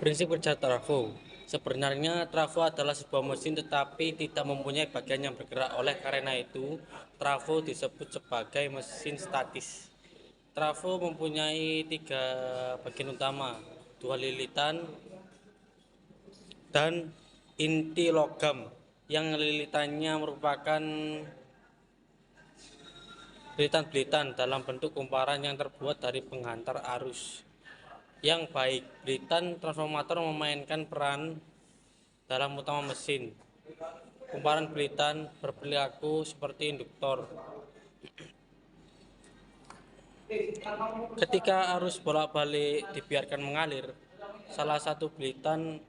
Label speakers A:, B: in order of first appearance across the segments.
A: Prinsip kerja trafo. Sebenarnya trafo adalah sebuah mesin tetapi tidak mempunyai bagian yang bergerak. Oleh karena itu, trafo disebut sebagai mesin statis. Trafo mempunyai tiga bagian utama, dua lilitan dan inti logam. Yang lilitannya merupakan belitan-belitan dalam bentuk kumparan yang terbuat dari penghantar arus yang baik. Belitan transformator memainkan peran dalam utama mesin. Kumparan belitan berperilaku seperti induktor. Ketika arus bolak-balik dibiarkan mengalir, salah satu belitan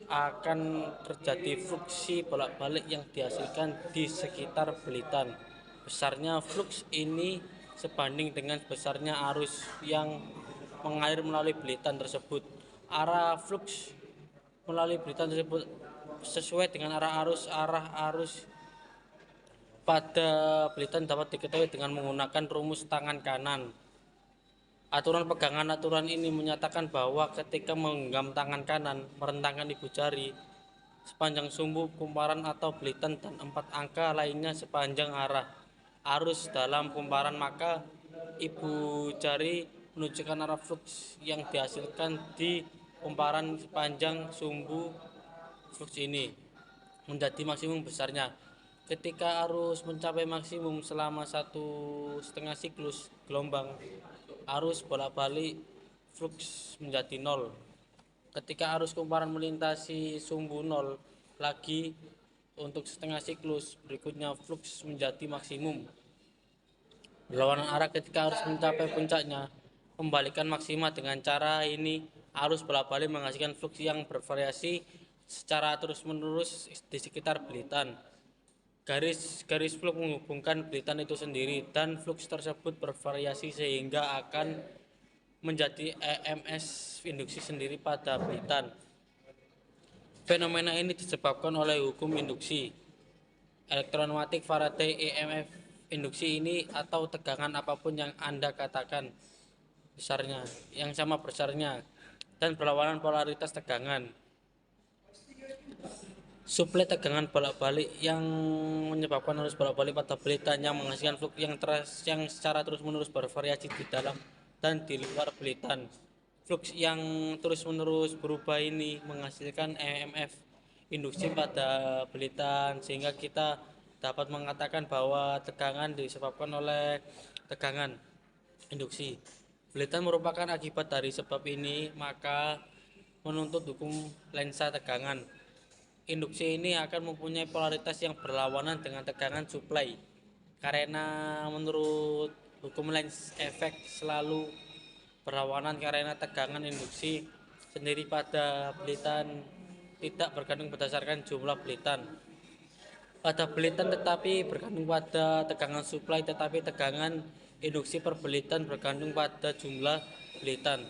A: akan terjadi fluksi bolak-balik yang dihasilkan di sekitar belitan. Besarnya fluks ini sebanding dengan besarnya arus yang mengalir melalui belitan tersebut. Arah fluks melalui belitan tersebut sesuai dengan arah arus pada belitan dapat diketahui dengan menggunakan rumus tangan kanan. Aturan pegangan aturan ini menyatakan bahwa ketika menggenggam tangan kanan, merentangkan ibu jari sepanjang sumbu kumparan atau belitan dan 4 angka lainnya sepanjang arah arus dalam kumparan, maka ibu jari menunjukkan arah flux yang dihasilkan di kumparan sepanjang sumbu flux ini menjadi maksimum besarnya. Ketika arus mencapai maksimum selama 1,5 siklus gelombang, arus bolak-balik flux menjadi nol. Ketika arus kumparan melintasi sumbu nol lagi untuk setengah siklus berikutnya, flux menjadi maksimum. Berlawanan arah ketika arus mencapai puncaknya, kembalikan maksima. Dengan cara ini, arus bolak-balik menghasilkan flux yang bervariasi secara terus-menerus di sekitar belitan. Garis flux menghubungkan belitan itu sendiri dan flux tersebut bervariasi sehingga akan menjadi EMS induksi sendiri pada belitan. Fenomena ini disebabkan oleh hukum induksi elektromagnetik Faraday. EMF induksi ini atau tegangan apapun yang Anda katakan besarnya, yang sama besarnya dan berlawanan polaritas tegangan. Suplai tegangan bolak-balik yang menyebabkan arus bolak-balik pada belitan yang menghasilkan flux yang secara terus-menerus bervariasi di dalam dan di luar belitan. Flux yang terus-menerus berubah ini menghasilkan EMF induksi pada belitan, sehingga kita dapat mengatakan bahwa tegangan disebabkan oleh tegangan induksi. Belitan merupakan akibat dari sebab ini, maka menuntut hukum lensa tegangan. Induksi ini akan mempunyai polaritas yang berlawanan dengan tegangan suplai, karena menurut hukum Lenz efek selalu berlawanan karena tegangan induksi sendiri pada belitan tidak bergantung berdasarkan jumlah belitan pada belitan tetapi bergantung pada tegangan suplai, tetapi tegangan induksi per belitan bergantung pada jumlah belitan.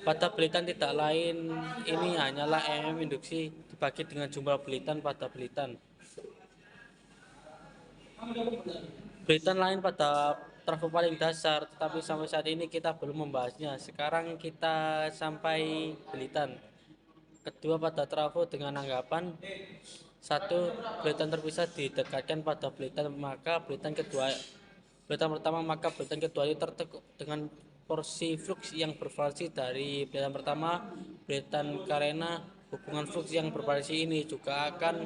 A: Pada belitan tidak lain ini hanyalah EM induksi dibagi dengan jumlah belitan pada belitan. Belitan lain pada trafo paling dasar, tetapi sampai saat ini kita belum membahasnya. Sekarang kita sampai belitan kedua pada trafo dengan anggapan: satu, belitan terpisah didekatkan pada belitan pertama, maka belitan kedua itu tertekuk dengan porsi flux yang bervariasi dari belitan pertama. Belitan karena hubungan flux yang bervariasi ini juga akan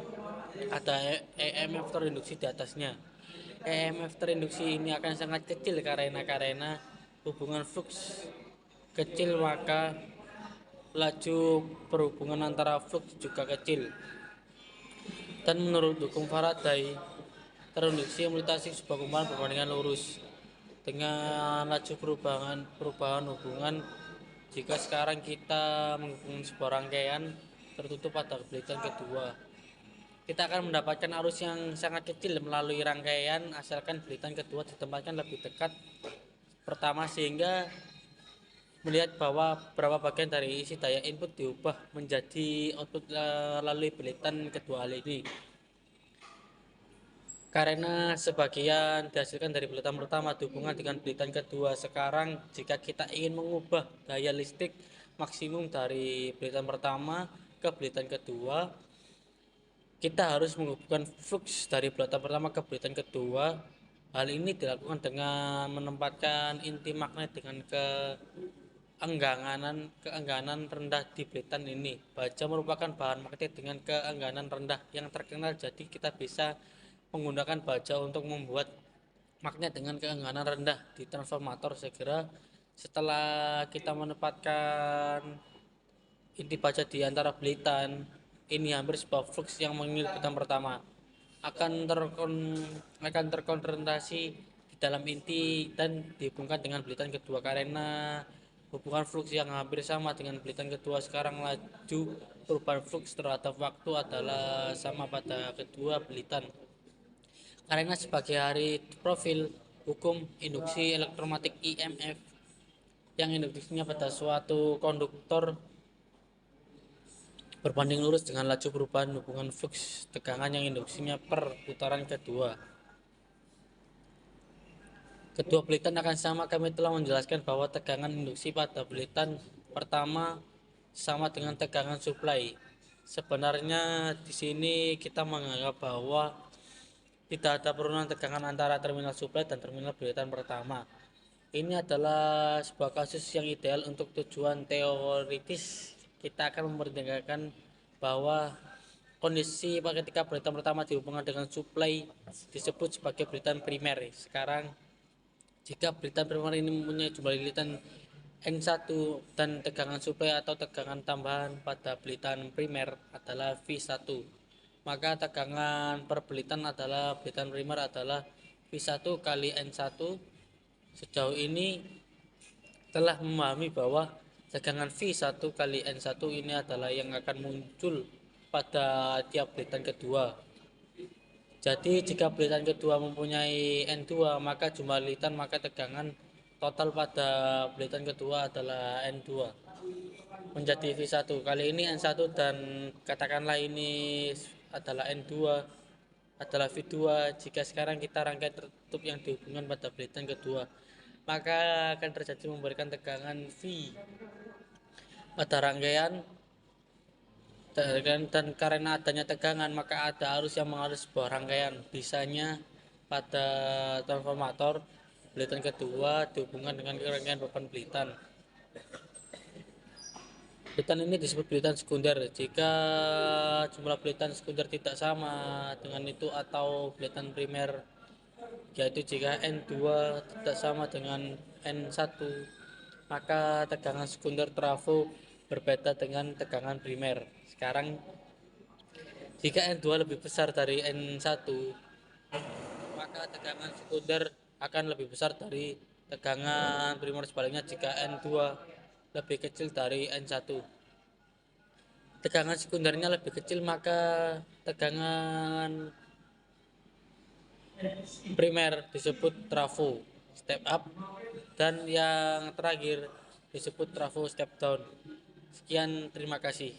A: ada EMF terinduksi di atasnya. EMF terinduksi ini akan sangat kecil karena hubungan flux kecil, maka laju perhubungan antara flux juga kecil. Dan menurut hukum Faraday, terinduksi melintasi sebuah kumparan berbandingan lurus dengan laju perubahan hubungan. Jika sekarang kita menghubungkan sebuah rangkaian tertutup pada belitan kedua, kita akan mendapatkan arus yang sangat kecil melalui rangkaian asalkan belitan kedua ditempatkan lebih dekat pertama, sehingga melihat bahwa berapa bagian dari isi daya input diubah menjadi output melalui belitan kedua hal ini. Karena sebagian dihasilkan dari belitan pertama dihubungkan dengan belitan kedua. Sekarang jika kita ingin mengubah daya listrik maksimum dari belitan pertama ke belitan kedua, kita harus menghubungkan flux dari belitan pertama ke belitan kedua. Hal ini dilakukan dengan menempatkan inti magnet dengan keengganan rendah di belitan ini. Baja merupakan bahan magnet dengan keengganan rendah yang terkenal, jadi kita bisa menggunakan baja untuk membuat magnet dengan keengganan rendah di transformator. Segera setelah kita menempatkan inti baja di antara belitan, ini hampir sebuah flux yang mengilir belitan pertama akan terkonsentrasi di dalam inti dan dihubungkan dengan belitan kedua. Karena hubungan flux yang hampir sama dengan belitan kedua, sekarang laju perubahan flux terhadap waktu adalah sama pada kedua belitan. Karena sebagai hari profil hukum induksi elektromagnetik IMF, yang induksinya pada suatu konduktor berbanding lurus dengan laju perubahan hubungan flux tegangan yang induksinya per putaran kedua. Kedua belitan akan sama. Kami telah menjelaskan bahwa tegangan induksi pada belitan pertama sama dengan tegangan supply. Sebenarnya di sini kita menganggap bahwa tidak ada penurunan tegangan antara terminal supply dan terminal belitan pertama. Ini adalah sebuah kasus yang ideal untuk tujuan teoritis. Kita akan mempertimbangkan bahwa kondisi ketika belitan pertama dihubungkan dengan supply disebut sebagai belitan primer. Sekarang, jika belitan primer ini mempunyai jumlah lilitan N1 dan tegangan supply atau tegangan tambahan pada belitan primer adalah V1, maka tegangan per belitan primer adalah V1 kali N1. Sejauh ini telah memahami bahwa tegangan V1 kali N1 ini adalah yang akan muncul pada tiap belitan kedua. Jadi jika belitan kedua mempunyai N2, maka jumlah lilitan, maka tegangan total pada belitan kedua adalah N2 menjadi V1. Kali ini N1 dan katakanlah ini adalah N2 adalah V2. Jika sekarang kita rangkai tertutup yang dihubungkan pada belitan kedua, maka akan terjadi memberikan tegangan V pada rangkaian, dan karena adanya tegangan maka ada arus yang mengarus sebuah rangkaian. Bisanya pada transformator belitan kedua dihubungkan dengan rangkaian beban belitan. Belitan ini disebut belitan sekunder jika jumlah belitan sekunder tidak sama dengan itu atau belitan primer, yaitu jika N2 tidak sama dengan N1, maka tegangan sekunder trafo berbeda dengan tegangan primer. Sekarang, jika N2 lebih besar dari N1, maka tegangan sekunder akan lebih besar dari tegangan primer. Sebaliknya, jika N2 lebih kecil dari N1, tegangan sekundernya lebih kecil, maka tegangan primer disebut trafo step up, dan yang terakhir disebut trafo step down. Sekian, terima kasih.